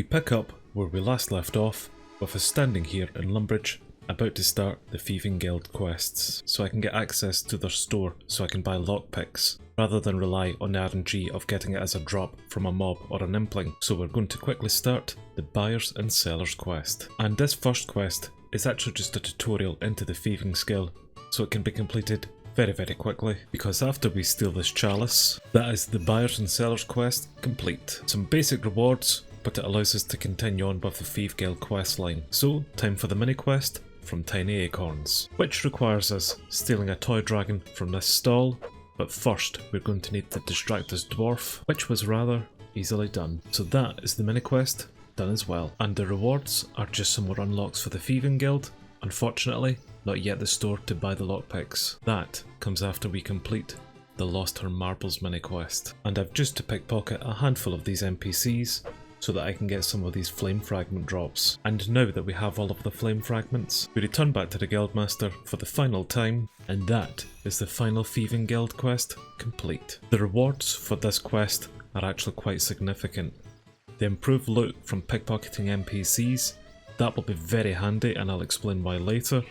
We pick up where we last left off, with us standing here in Lumbridge, about to start the Thieving Guild quests, so I can get access to their store so I can buy lockpicks, rather than rely on the RNG of getting it as a drop from a mob or an impling. So we're going to quickly start the Buyers and Sellers quest. And this first quest is actually just a tutorial into the thieving skill, so it can be completed very quickly, because after we steal this chalice, that is the Buyers and Sellers quest complete. Some basic rewards, but it allows us to continue on with the Thieves Guild questline. So, time for the mini quest from Tiny Acorns, which requires us stealing a toy dragon from this stall, but first we're going to need to distract this dwarf, which was rather easily done. So that is the mini quest done as well, and the rewards are just some more unlocks for the Thieving Guild. Unfortunately, not yet the store to buy the lockpicks. That comes after we complete the Lost Her Marbles mini quest, and I've just to pickpocket a handful of these NPCs so that I can get some of these flame fragment drops. And now that we have all of the flame fragments, we return back to the Guildmaster for the final time, and that is the final Thieving Guild quest complete. The rewards for this quest are actually quite significant. The improved loot from pickpocketing NPCs, that will be very handy and I'll explain why later,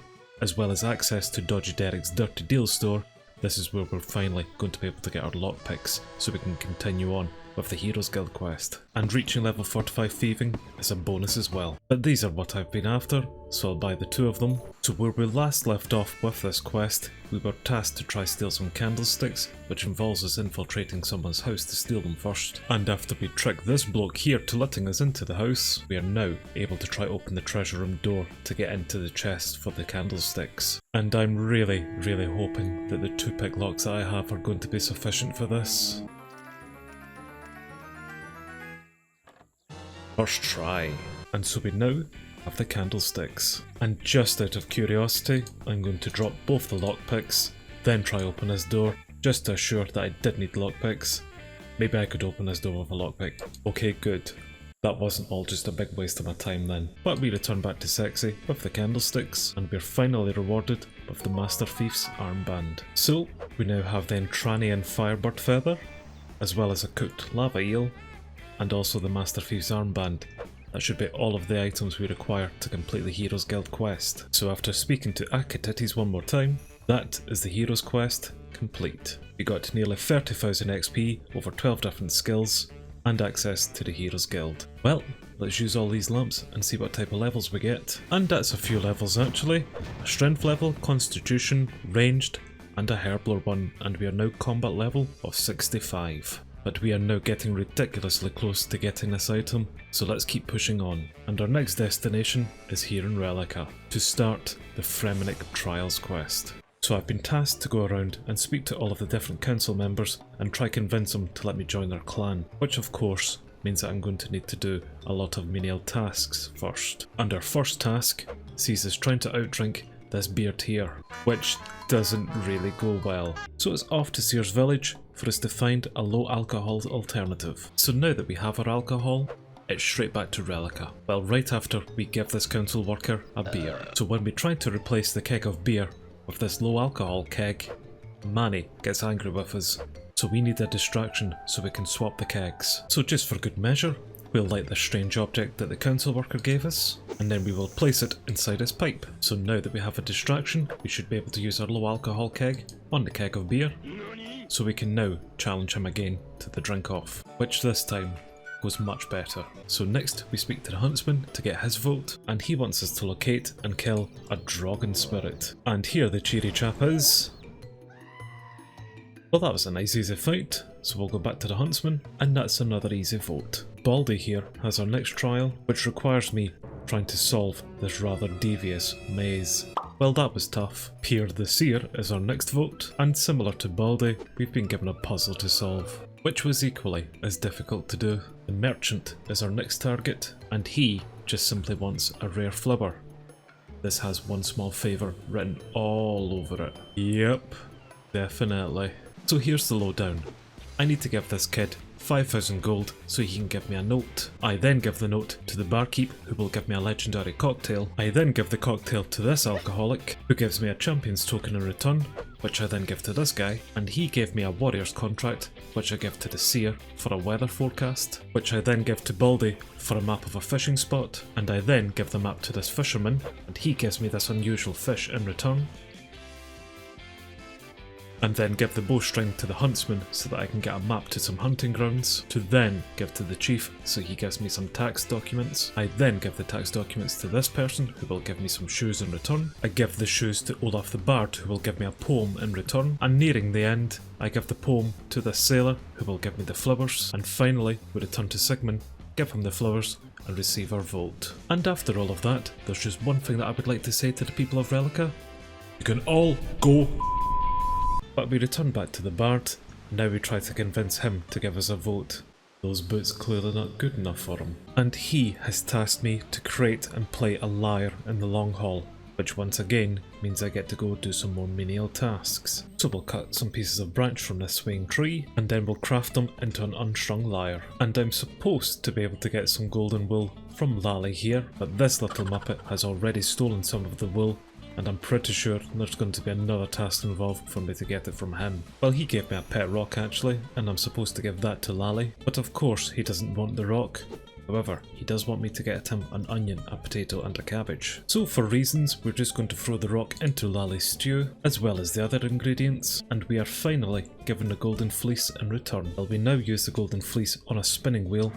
as well as access to Dodgy Derek's Dirty Deal store. This is where we're finally going to be able to get our lockpicks so we can continue on with the Heroes Guild quest. And reaching level 45 thieving is a bonus as well. But these are what I've been after, so I'll buy the two of them. So where we last left off with this quest, we were tasked to try steal some candlesticks, which involves us infiltrating someone's house to steal them first. And after we trick this bloke here to letting us into the house, we are now able to try open the treasure room door to get into the chest for the candlesticks. And I'm really hoping that the 2 pick locks that I have are going to be sufficient for this. First try. And so we now have the candlesticks. And just out of curiosity, I'm going to drop both the lockpicks, then try open this door, just to assure that I did need lockpicks. Maybe I could open this door with a lockpick. Okay, good. That wasn't all just a big waste of my time then. But we return back to Sexy with the candlesticks, and we're finally rewarded with the Master Thief's Armband. So, we now have the Entranian Firebird Feather, as well as a cooked lava eel, and also the Master Thief's Armband. That should be all of the items we require to complete the Heroes Guild quest. So after speaking to Akatitties one more time, that is the Heroes quest complete. We got nearly 30,000 XP over 12 different skills, and access to the Heroes Guild. Well, let's use all these lamps and see what type of levels we get. And that's a few levels actually. A strength level, constitution, ranged, and a herbler one, and we are now combat level of 65. But we are now getting ridiculously close to getting this item, so let's keep pushing on. And our next destination is here in Rellekka, to start the Fremennik Trials quest. So I've been tasked to go around and speak to all of the different council members and try convince them to let me join their clan, which of course means that I'm going to need to do a lot of menial tasks first. And our first task sees us trying to outdrink this beard here, which doesn't really go well. So it's off to Sears village for us to find a low alcohol alternative. So now that we have our alcohol, it's straight back to Rellekka. Well, right after we give this council worker a beer. So when we try to replace the keg of beer with this low alcohol keg, Manny gets angry with us. So we need a distraction so we can swap the kegs. So just for good measure, we'll light this strange object that the council worker gave us, and then we will place it inside his pipe. So now that we have a distraction, we should be able to use our low alcohol keg on the keg of beer, so we can now challenge him again to the drink off, which this time goes much better. So next we speak to the huntsman to get his vote, and he wants us to locate and kill a Dragon Spirit. And here the cheery chap is. Well, that was a nice easy fight, so we'll go back to the huntsman, and that's another easy vote. Baldy here has our next trial, which requires me trying to solve this rather devious maze. Well, that was tough. Pierre the Seer is our next vote, and similar to Baldy, we've been given a puzzle to solve, which was equally as difficult to do. The merchant is our next target, and he just simply wants a rare flower. This has one small favour written all over it. Yep, definitely. So here's the lowdown. I need to give this kid 5,000 gold so he can give me a note. I then give the note to the barkeep, who will give me a legendary cocktail. I then give the cocktail to this alcoholic, who gives me a champion's token in return. which I then give to this guy, and he gave me a warrior's contract, which I give to the seer for a weather forecast, which I then give to Baldy for a map of a fishing spot, and I then give the map to this fisherman, and he gives me this unusual fish in return. And then give the bowstring to the huntsman so that I can get a map to some hunting grounds, to then give to the chief so he gives me some tax documents. I then give the tax documents to this person who will give me some shoes in return. I give the shoes to Olaf the Bard who will give me a poem in return, and nearing the end I give the poem to the sailor who will give me the flowers, and finally we return to Sigmund, give him the flowers and receive our vote. And after all of that, there's just one thing that I would like to say to the people of Rellekka. You can all go. But we return back to the Bard, and now we try to convince him to give us a vote. Those boots clearly not good enough for him. And he has tasked me to create and play a liar in the long haul, which once again means I get to go do some more menial tasks. So we'll cut some pieces of branch from this swaying tree, and then we'll craft them into an unstrung lyre. And I'm supposed to be able to get some golden wool from Lally here, but this little muppet has already stolen some of the wool, and I'm pretty sure there's going to be another task involved for me to get it from him. Well, he gave me a pet rock actually, and I'm supposed to give that to Lally, but of course he doesn't want the rock. However, he does want me to get him an onion, a potato and a cabbage. So for reasons, we're just going to throw the rock into Lally's stew, as well as the other ingredients, and we are finally given the golden fleece in return. Well, we now use the golden fleece on a spinning wheel,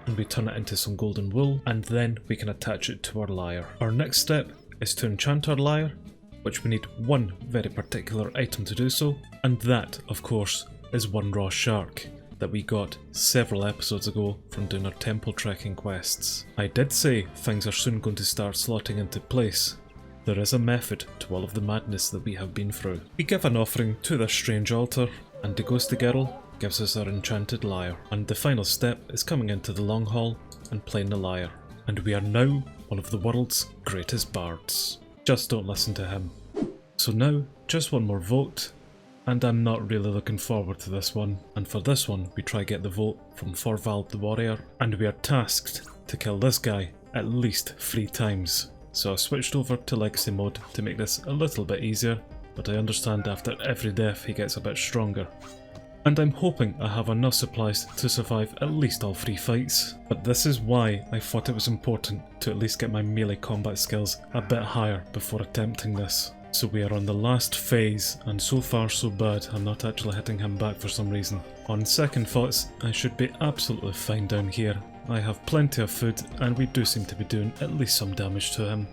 and we turn it into some golden wool, and then we can attach it to our lyre. Our next step is to enchant our lyre, which we need one very particular item to do so, and that, of course, is one raw shark that we got several episodes ago from doing our temple trekking quests. I did say things are soon going to start slotting into place. There is a method to all of the madness that we have been through. We give an offering to this strange altar, and the ghosty girl gives us our enchanted lyre, and the final step is coming into the long hall and playing the lyre. And we are now one of the world's greatest bards. Just don't listen to him. So now, just one more vote, and I'm not really looking forward to this one. And for this one, we try get the vote from Thorvald the warrior, and we are tasked to kill this guy at least 3 times. So I switched over to legacy mode to make this a little bit easier, but I understand after every death he gets a bit stronger. And I'm hoping I have enough supplies to survive at least all 3 fights. But this is why I thought it was important to at least get my melee combat skills a bit higher before attempting this. So we are on the last phase, and so far so bad, I'm not actually hitting him back for some reason. On second thoughts, I should be absolutely fine down here. I have plenty of food, and we do seem to be doing at least some damage to him.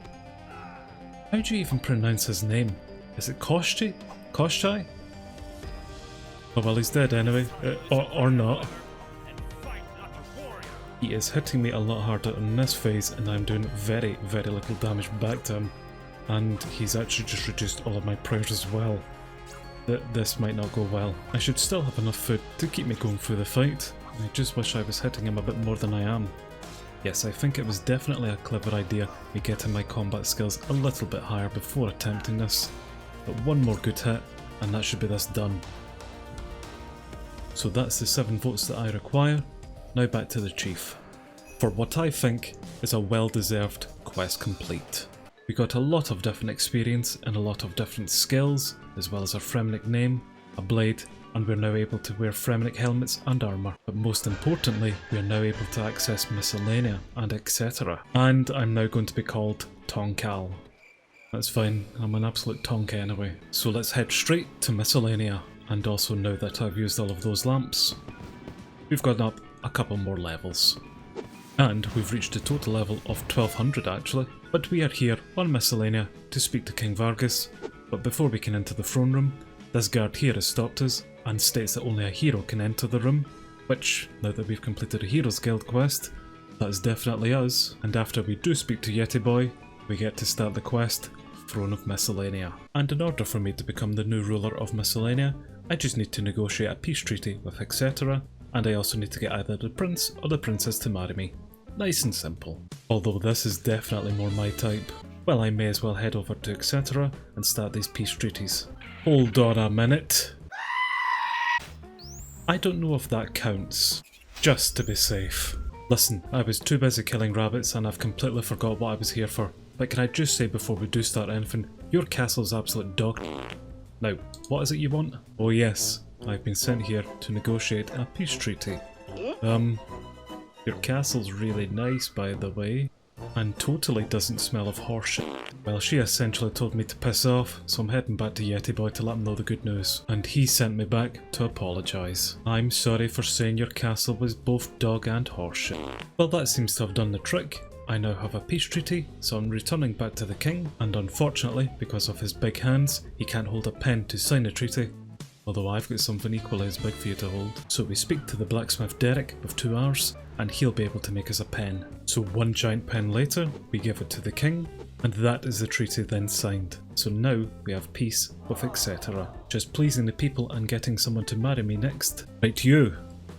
How do you even pronounce his name? Is it Koschei? Koschei? Oh well, he's dead anyway, or not. He is hitting me a lot harder in this phase, and I'm doing very, very little damage back to him. And he's actually just reduced all of my prayers as well. This might not go well. I should still have enough food to keep me going through the fight. I just wish I was hitting him a bit more than I am. Yes, I think it was definitely a clever idea me getting my combat skills a little bit higher before attempting this. But one more good hit, and that should be this done. So that's the 7 votes that I require. Now back to the chief. For what I think is a well-deserved quest complete. We got a lot of different experience and a lot of different skills, as well as our Fremanic name, a blade, and we're now able to wear Fremanic helmets and armour. But most importantly, we are now able to access Miscellania and Etceteria. And I'm now going to be called Tonkal. That's fine, I'm an absolute tonk anyway. So let's head straight to Miscellania. And also now that I've used all of those lamps, we've gone up a couple more levels. And we've reached a total level of 1200 actually. But we are here on Miscellanea to speak to King Vargas. But before we can enter the throne room, this guard here has stopped us and states that only a hero can enter the room. Which, now that we've completed a Heroes Guild quest, that is definitely us. And after we do speak to Yeti Boy, we get to start the quest, Throne of Miscellania. And in order for me to become the new ruler of Miscellania, I just need to negotiate a peace treaty with Etceteria, and I also need to get either the prince or the princess to marry me. Nice and simple. Although this is definitely more my type. Well, I may as well head over to Etceteria and start these peace treaties. Hold on a minute. I don't know if that counts. Just to be safe. Listen, I was too busy killing rabbits and I've completely forgot what I was here for. But can I just say before we do start anything, your castle's absolute dog. Now, what is it you want? Oh yes, I've been sent here to negotiate a peace treaty. Your castle's really nice, by the way, and totally doesn't smell of horseshit. Well, she essentially told me to piss off, so I'm heading back to Yeti Boy to let him know the good news. And he sent me back to apologise. I'm sorry for saying your castle was both dog and horseshit. Well, that seems to have done the trick. I now have a peace treaty, so I'm returning back to the king, and unfortunately, because of his big hands, he can't hold a pen to sign the treaty. Although I've got something equally as big for you to hold. So we speak to the blacksmith Derek with 2 hours, and he'll be able to make us a pen. So 1 giant pen later, we give it to the king, and that is the treaty then signed. So now we have peace with etc. Just pleasing the people and getting someone to marry me next. Right, you,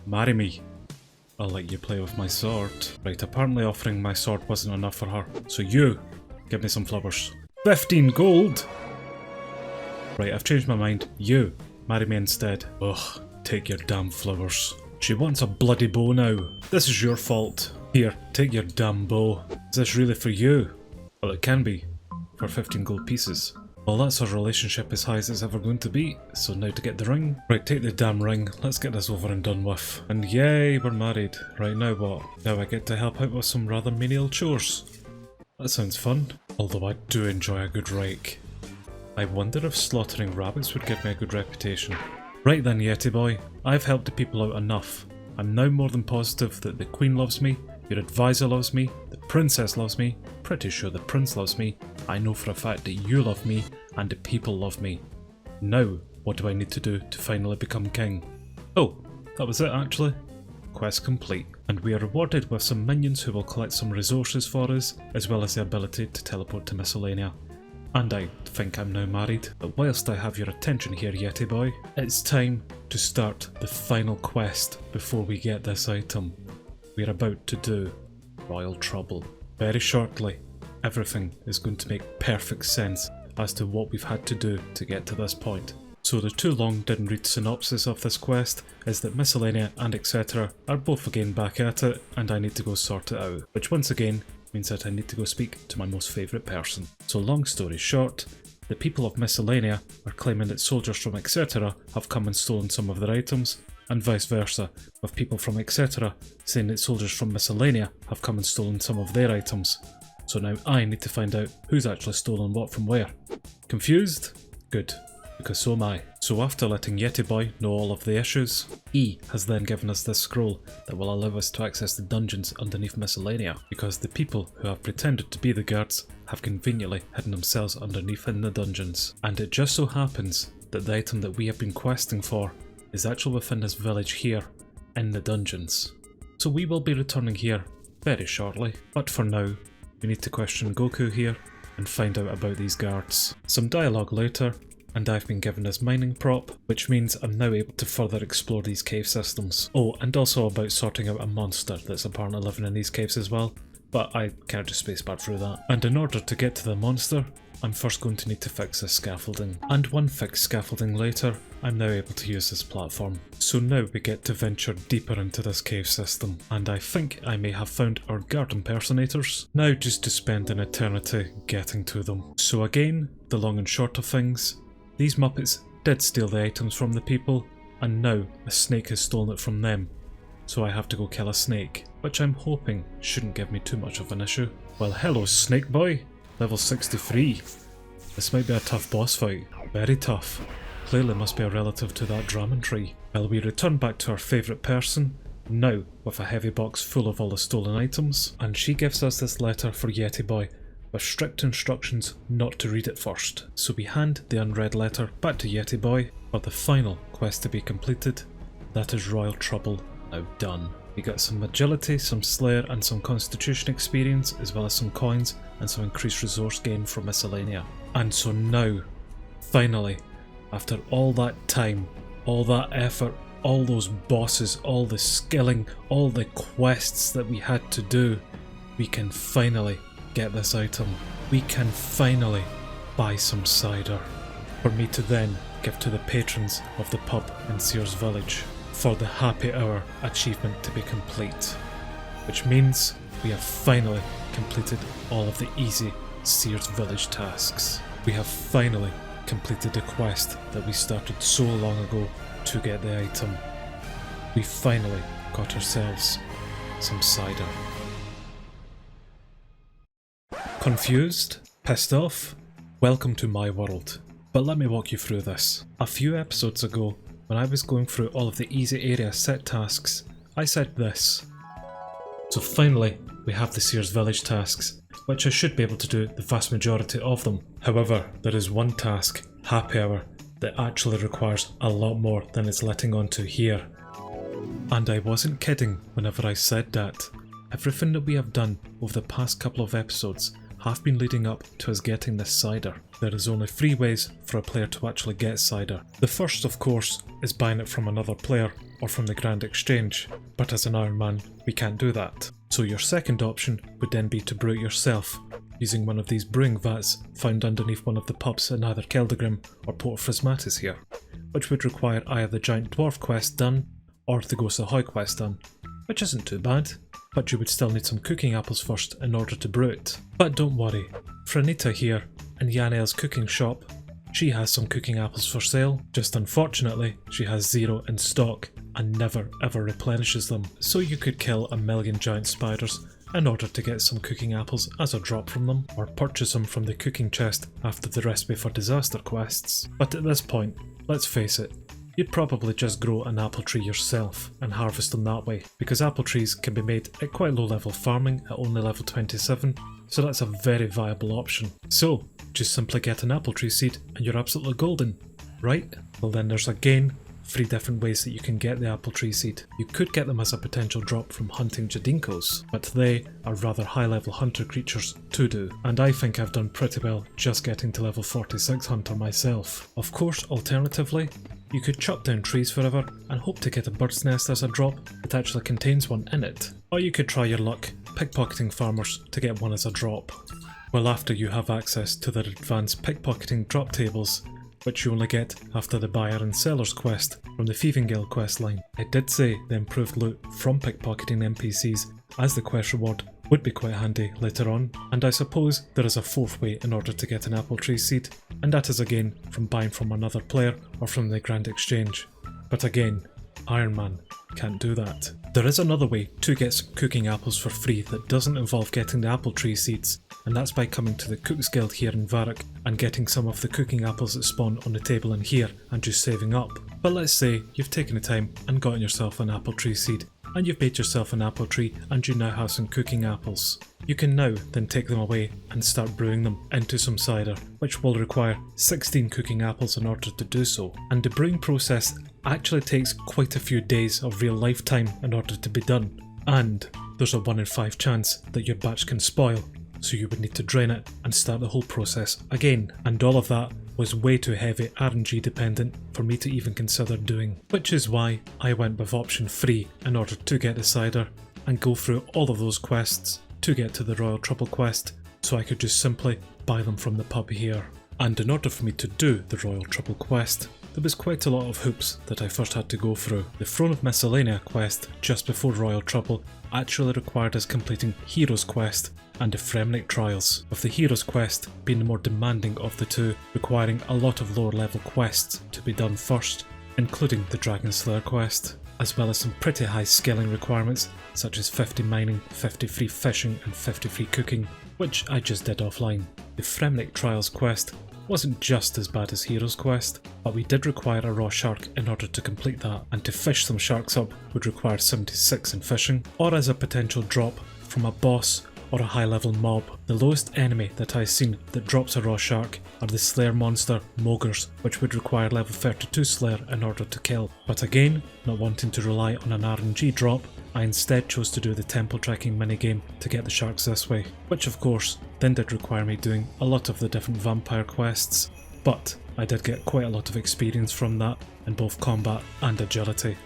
marry me. I'll let you play with my sword. Right, apparently offering my sword wasn't enough for her. So you, give me some flowers. 15 gold! Right, I've changed my mind. You, marry me instead. Ugh, take your damn flowers. She wants a bloody bow now. This is your fault. Here, take your damn bow. Is this really for you? Well, it can be. For 15 gold pieces. Well, that's our relationship as high as it's ever going to be, so now to get the ring. Right, take the damn ring, let's get this over and done with. And yay, we're married. Right, now what? Now I get to help out with some rather menial chores. That sounds fun, although I do enjoy a good rake. I wonder if slaughtering rabbits would give me a good reputation. Right then, Yeti Boy, I've helped the people out enough. I'm now more than positive that the Queen loves me, your advisor loves me, the Princess loves me, pretty sure the Prince loves me, I know for a fact that you love me, and the people love me. Now, what do I need to do to finally become king? Oh, that was it actually. Quest complete. And we are rewarded with some minions who will collect some resources for us, as well as the ability to teleport to Miscellania. And I think I'm now married. But whilst I have your attention here, Yeti Boy, it's time to start the final quest before we get this item. We're about to do royal trouble. Very shortly, everything is going to make perfect sense as to what we've had to do to get to this point. So the too long didn't read synopsis of this quest is that Miscellania and Etceteria are both again back at it, and I need to go sort it out, which once again means that I need to go speak to my most favourite person. So long story short, the people of Miscellania are claiming that soldiers from Etceteria have come and stolen some of their items, and vice versa, with people from Etceteria saying that soldiers from Miscellania have come and stolen some of their items. So now I need to find out who's actually stolen what from where. Confused? Good, because so am I. So after letting Yeti Boy know all of the issues, he has then given us this scroll that will allow us to access the dungeons underneath Miscellania, because the people who have pretended to be the guards have conveniently hidden themselves underneath in the dungeons. And it just so happens that the item that we have been questing for is actually within this village here, in the dungeons. So we will be returning here very shortly, but for now, we need to question Goku here and find out about these guards. Some dialogue later, and I've been given this mining prop, which means I'm now able to further explore these cave systems. Oh, and also about sorting out a monster that's apparently living in these caves as well, but I can't just spacebar through that. And in order to get to the monster, I'm first going to need to fix this scaffolding. And one fixed scaffolding later, I'm now able to use this platform. So now we get to venture deeper into this cave system, and I think I may have found our guard impersonators. Now just to spend an eternity getting to them. So again, the long and short of things, these Muppets did steal the items from the people, and now a snake has stolen it from them. So I have to go kill a snake, which I'm hoping shouldn't give me too much of an issue. Well, hello Snake Boy, level 63. This might be a tough boss fight, very tough. Clearly must be a relative to that Dragon tree. Well, we return back to our favourite person, now with a heavy box full of all the stolen items, and she gives us this letter for Yeti Boy, with strict instructions not to read it first. So we hand the unread letter back to Yeti Boy for the final quest to be completed. That is royal trouble now done. We got some agility, some slayer and some constitution experience, as well as some coins and some increased resource gain from Miscellania. And so now, finally, after all that time, all that effort, all those bosses, all the skilling, all the quests that we had to do, we can finally get this item. We can finally buy some cider for me to then give to the patrons of the pub in Sears Village for the happy hour achievement to be complete. Which means we have finally completed all of the easy Sears Village tasks. We have finally completed the quest that we started so long ago to get the item. We finally got ourselves some cider. Confused? Pissed off? Welcome to my world. But let me walk you through this. A few episodes ago, when I was going through all of the easy area set tasks, I said this. So finally, we have the Sears village tasks, which I should be able to do the vast majority of them. However, there is one task, Happy Hour, that actually requires a lot more than it's letting on to here. And I wasn't kidding whenever I said that. Everything that we have done over the past couple of episodes have been leading up to us getting this cider. There is only 3 ways for a player to actually get cider. The first, of course, is buying it from another player or from the Grand Exchange, but as an Iron Man, we can't do that. So your second option would then be to brew it yourself, using one of these brewing vats found underneath one of the pubs in either Keldagrim or Port Frismatis here, which would require either the Giant Dwarf quest done or the Ghost Ahoy quest done, which isn't too bad, but you would still need some cooking apples first in order to brew it. But don't worry, Franita here in Yanael's cooking shop, she has some cooking apples for sale, just unfortunately she has 0 in stock and never ever replenishes them, so you could kill 1,000,000 giant spiders in order to get some cooking apples as a drop from them, or purchase them from the cooking chest after the Recipe for Disaster quests. But at this point, let's face it, you'd probably just grow an apple tree yourself and harvest them that way, because apple trees can be made at quite low level farming at only level 27, so that's a very viable option. So, just simply get an apple tree seed and you're absolutely golden, right? Well then there's again 3 different ways that you can get the apple tree seed. You could get them as a potential drop from hunting Jadinkos, but they are rather high level hunter creatures to do, and I think I've done pretty well just getting to level 46 hunter myself. Of course, alternatively, you could chop down trees forever and hope to get a bird's nest as a drop that actually contains one in it. Or you could try your luck pickpocketing farmers to get one as a drop. Well, after you have access to their advanced pickpocketing drop tables, which you only get after the buyer and seller's quest from the Thieving Guild questline. It did say the improved loot from pickpocketing NPCs as the quest reward would be quite handy later on, and I suppose there is a 4th way in order to get an apple tree seed, and that is again from buying from another player or from the Grand Exchange. But again, Iron Man can't do that. There is another way to get some cooking apples for free that doesn't involve getting the apple tree seeds, and that's by coming to the Cooks Guild here in Varrock and getting some of the cooking apples that spawn on the table in here and just saving up. But let's say you've taken the time and gotten yourself an apple tree seed, and you've made yourself an apple tree and you now have some cooking apples. You can now then take them away and start brewing them into some cider, which will require 16 cooking apples in order to do so. And the brewing process actually takes quite a few days of real life time in order to be done. And there's a 1 in 5 chance that your batch can spoil, so you would need to drain it and start the whole process again. And all of that was way too heavy RNG dependent for me to even consider doing, which is why I went with option 3 in order to get the cider and go through all of those quests to get to the Royal Trouble quest, so I could just simply buy them from the pub here. And in order for me to do the Royal Trouble quest, there was quite a lot of hoops that I first had to go through. The Throne of Miscellania quest just before Royal Trouble actually required us completing Heroes quest and the Fremennik Trials, with the Heroes quest being the more demanding of the two, requiring a lot of lower level quests to be done first, including the Dragon Slayer quest, as well as some pretty high scaling requirements such as 50 mining, 50 free fishing and 50 free cooking, which I just did offline. The Fremennik Trials quest wasn't just as bad as Heroes quest, but we did require a raw shark in order to complete that, and to fish some sharks up would require 76 in fishing, or as a potential drop from a boss or a high level mob. The lowest enemy that I've seen that drops a raw shark are the Slayer monster Mogres, which would require level 32 Slayer in order to kill. But again, not wanting to rely on an RNG drop, I instead chose to do the temple trekking minigame to get the sharks this way, which of course then did require me doing a lot of the different vampire quests, but I did get quite a lot of experience from that in both combat and agility,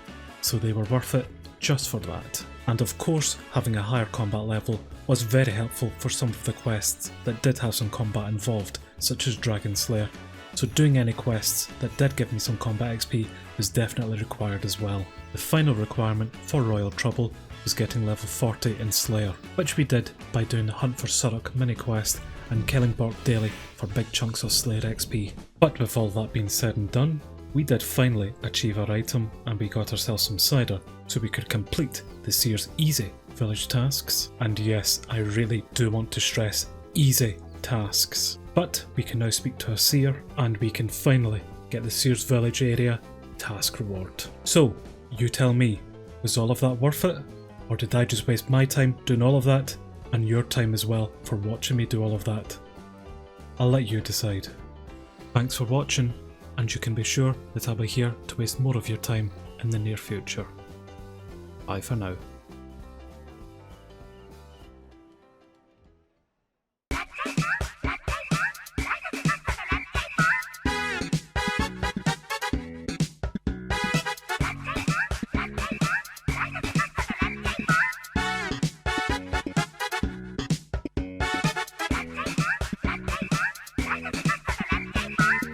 so they were worth it just for that. And of course, having a higher combat level was very helpful for some of the quests that did have some combat involved, such as Dragon Slayer, so doing any quests that did give me some combat XP was definitely required as well. The final requirement for Royal Trouble was getting level 40 in Slayer, which we did by doing the Hunt for Surrock mini quest and killing Bork daily for big chunks of Slayer XP. But with all that being said and done, we did finally achieve our item and we got ourselves some cider so we could complete the Sears easy village tasks. And yes, I really do want to stress easy tasks. But we can now speak to a seer and we can finally get the Sears village area task reward. So, you tell me, was all of that worth it? Or did I just waste my time doing all of that and your time as well for watching me do all of that? I'll let you decide. Thanks for watching, and you can be sure that I'll be here to waste more of your time in the near future. Bye for now.